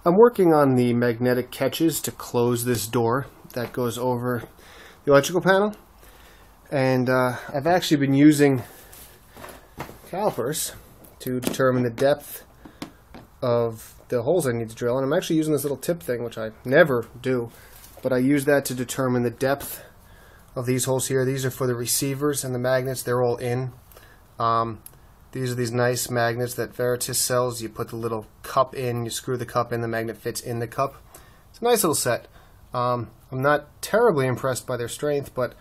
I'm working on the magnetic catches to close this door that goes over the electrical panel. And I've actually been using calipers to determine the depth of the holes I need to drill. And I'm actually using this little tip thing, which I never do, but I use that to determine the depth of these holes here. These are for the receivers and the magnets. They're all in. These are these nice magnets that Veritas sells. You put the little cup in, you screw the cup in, the magnet fits in the cup. It's a nice little set. I'm not terribly impressed by their strength, but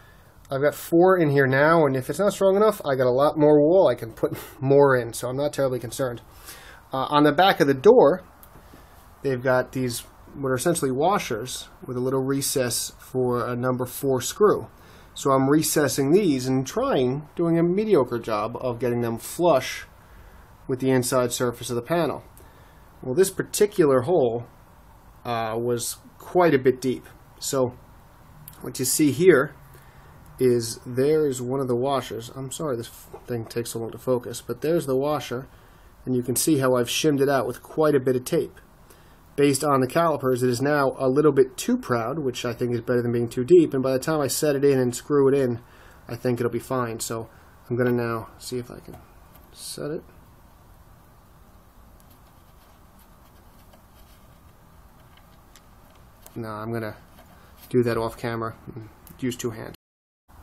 I've got 4 in here now, and if it's not strong enough, I got a lot more wool. I can put more in, so I'm not terribly concerned. On the back of the door, they've got these, what are essentially washers, with a little recess for a number 4 screw. So I'm recessing these and doing a mediocre job of getting them flush with the inside surface of the panel. Well, this particular hole was quite a bit deep. So what you see here is there's one of the washers. I'm sorry this thing takes so long to focus, but there's the washer, and you can see how I've shimmed it out with quite a bit of tape. Based on the calipers, it is now a little bit too proud, which I think is better than being too deep, and by the time I set it in and screw it in, I think it'll be fine. So I'm going to now see if I can set it. No, I'm going to do that off camera and use 2 hands.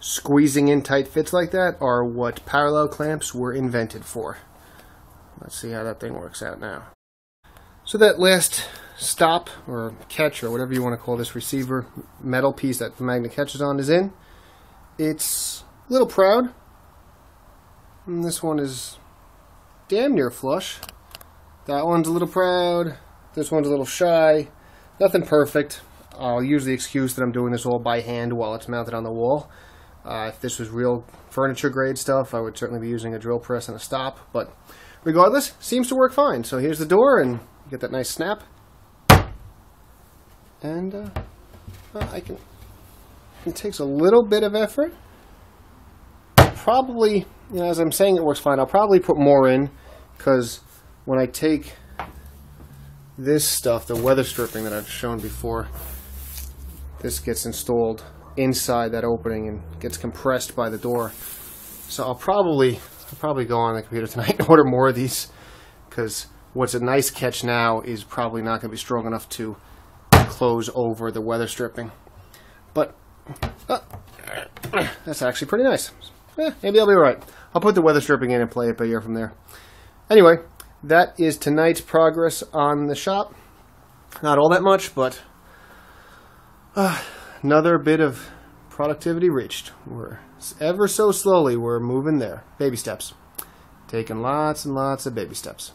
Squeezing in tight fits like that are what parallel clamps were invented for. Let's see how that thing works out now. So that last stop or catch or whatever you want to call this receiver metal piece that the magnet catches on is in. It's a little proud. And this one is damn near flush. That one's a little proud. This one's a little shy. Nothing perfect. I'll use the excuse that I'm doing this all by hand while it's mounted on the wall. If this was real furniture grade stuff, I would certainly be using a drill press and a stop. But regardless, seems to work fine. So here's the door, and you get that nice snap. And it takes a little bit of effort. Probably, as I'm saying it works fine, I'll probably put more in, because when I take this stuff, the weather stripping that I've shown before, this gets installed inside that opening and gets compressed by the door. So I'll probably go on the computer tonight and order more of these, because what's a nice catch now is probably not going to be strong enough to close over the weather stripping. But that's actually pretty nice. Maybe I'll be alright. I'll put the weather stripping in and play it by ear from there. Anyway, that is tonight's progress on the shop. Not all that much, but another bit of productivity reached. We're ever so slowly, we're moving there. Baby steps. Taking lots and lots of baby steps.